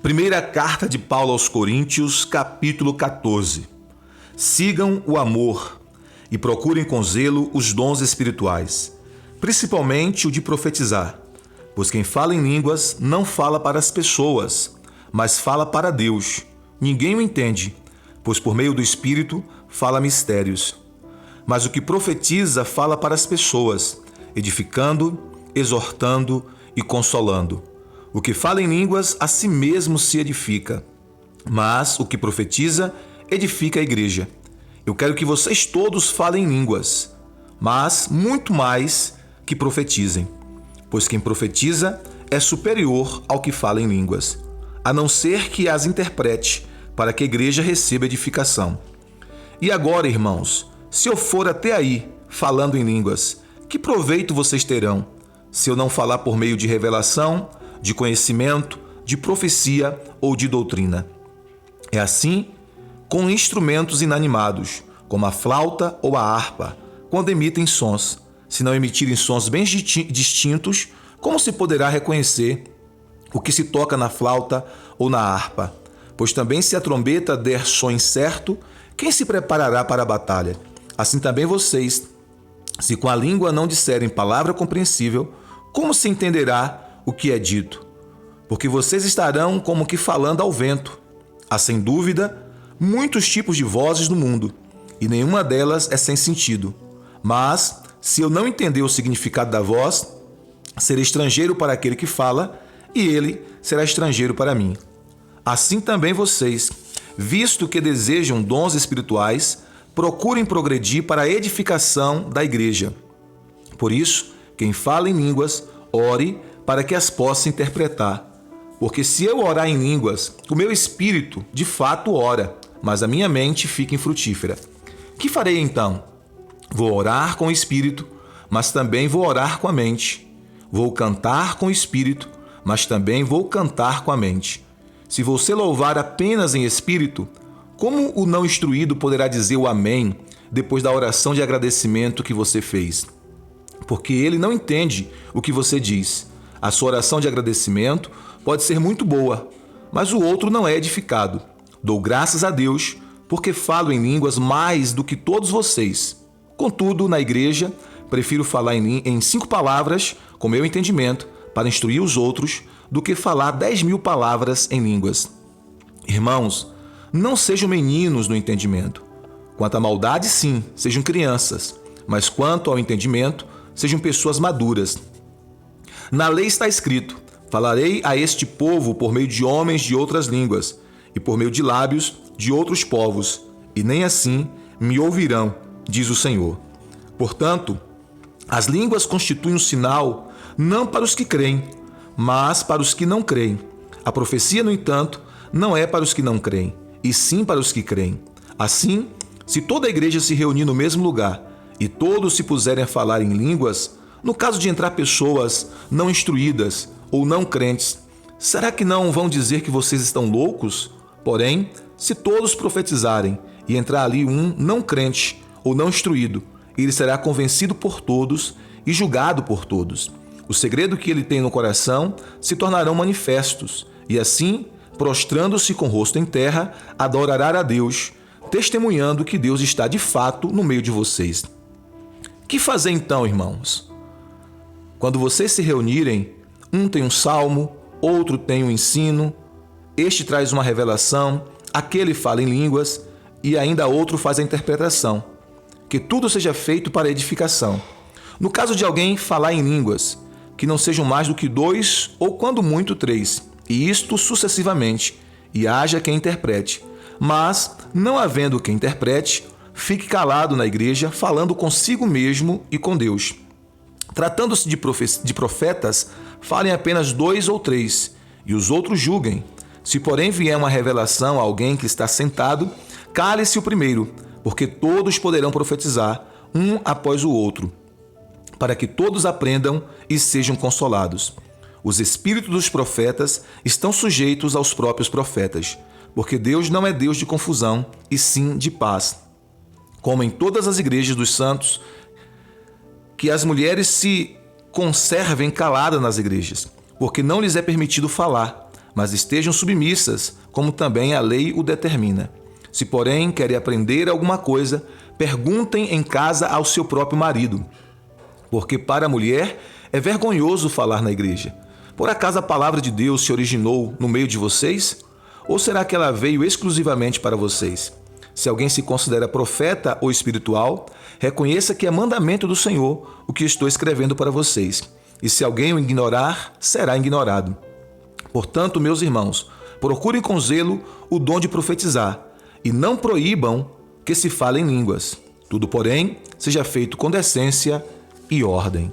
Primeira carta de Paulo aos Coríntios, capítulo 14. Sigam o amor e procurem com zelo os dons espirituais, principalmente o de profetizar, pois quem fala em línguas não fala para as pessoas, mas fala para Deus. Ninguém o entende, pois por meio do Espírito fala mistérios. Mas o que profetiza fala para as pessoas, edificando, exortando e consolando. O que fala em línguas a si mesmo se edifica, mas o que profetiza edifica a igreja. Eu quero que vocês todos falem em línguas, mas muito mais que profetizem, pois quem profetiza é superior ao que fala em línguas, a não ser que as interprete, para que a igreja receba edificação. E agora, irmãos, se eu for até aí falando em línguas, que proveito vocês terão, se eu não falar por meio de revelação, de conhecimento, de profecia ou de doutrina? É assim com instrumentos inanimados, como a flauta ou a harpa, quando emitem sons. Se não emitirem sons bem distintos, como se poderá reconhecer o que se toca na flauta ou na harpa? Pois também se a trombeta der som incerto, quem se preparará para a batalha? Assim também vocês, se com a língua não disserem palavra compreensível, como se entenderá o que é dito? Porque vocês estarão como que falando ao vento. Há sem dúvida muitos tipos de vozes no mundo, e nenhuma delas é sem sentido. Mas, se eu não entender o significado da voz, serei estrangeiro para aquele que fala, e ele será estrangeiro para mim. Assim também vocês, visto que desejam dons espirituais, procurem progredir para a edificação da igreja. Por isso, quem fala em línguas, ore para que as possa interpretar. Porque se eu orar em línguas, o meu espírito de fato ora, mas a minha mente fica infrutífera. Que farei então? Vou orar com o espírito, mas também vou orar com a mente. Vou cantar com o espírito, mas também vou cantar com a mente. Se você louvar apenas em espírito, como o não instruído poderá dizer o amém depois da oração de agradecimento que você fez? Porque ele não entende o que você diz. A sua oração de agradecimento pode ser muito boa, mas o outro não é edificado. Dou graças a Deus, porque falo em línguas mais do que todos vocês. Contudo, na igreja, prefiro falar em 5 palavras, com meu entendimento, para instruir os outros, do que falar 10.000 palavras em línguas. Irmãos, não sejam meninos no entendimento. Quanto à maldade, sim, sejam crianças, mas quanto ao entendimento, sejam pessoas maduras. Na lei está escrito: falarei a este povo por meio de homens de outras línguas, e por meio de lábios de outros povos, e nem assim me ouvirão, diz o Senhor. Portanto, as línguas constituem um sinal não para os que creem, mas para os que não creem. A profecia, no entanto, não é para os que não creem, e sim para os que creem. Assim, se toda a igreja se reunir no mesmo lugar e todos se puserem a falar em línguas, no caso de entrar pessoas não instruídas ou não crentes, será que não vão dizer que vocês estão loucos? Porém, se todos profetizarem e entrar ali um não crente ou não instruído, ele será convencido por todos e julgado por todos. O segredo que ele tem no coração se tornarão manifestos, e assim, prostrando-se com o rosto em terra, adorará a Deus, testemunhando que Deus está de fato no meio de vocês. Que fazer então, irmãos? Quando vocês se reunirem, um tem um salmo, outro tem um ensino, este traz uma revelação, aquele fala em línguas e ainda outro faz a interpretação. Que tudo seja feito para edificação. No caso de alguém falar em línguas, que não sejam mais do que 2 ou quando muito 3, e isto sucessivamente, e haja quem interprete. Mas, não havendo quem interprete, fique calado na igreja, falando consigo mesmo e com Deus. Tratando-se de profetas, falem apenas 2 ou 3, e os outros julguem. Se porém vier uma revelação a alguém que está sentado, cale-se o primeiro, porque todos poderão profetizar, um após o outro, para que todos aprendam e sejam consolados. Os espíritos dos profetas estão sujeitos aos próprios profetas, porque Deus não é Deus de confusão, e sim de paz. Como em todas as igrejas dos santos, que as mulheres se conservem caladas nas igrejas, porque não lhes é permitido falar, mas estejam submissas, como também a lei o determina. Se, porém, querem aprender alguma coisa, perguntem em casa ao seu próprio marido. Porque para a mulher é vergonhoso falar na igreja. Por acaso a palavra de Deus se originou no meio de vocês? Ou será que ela veio exclusivamente para vocês? Se alguém se considera profeta ou espiritual, reconheça que é mandamento do Senhor o que estou escrevendo para vocês. E se alguém o ignorar, será ignorado. Portanto, meus irmãos, procurem com zelo o dom de profetizar e não proíbam que se falem línguas. Tudo, porém, seja feito com decência e ordem.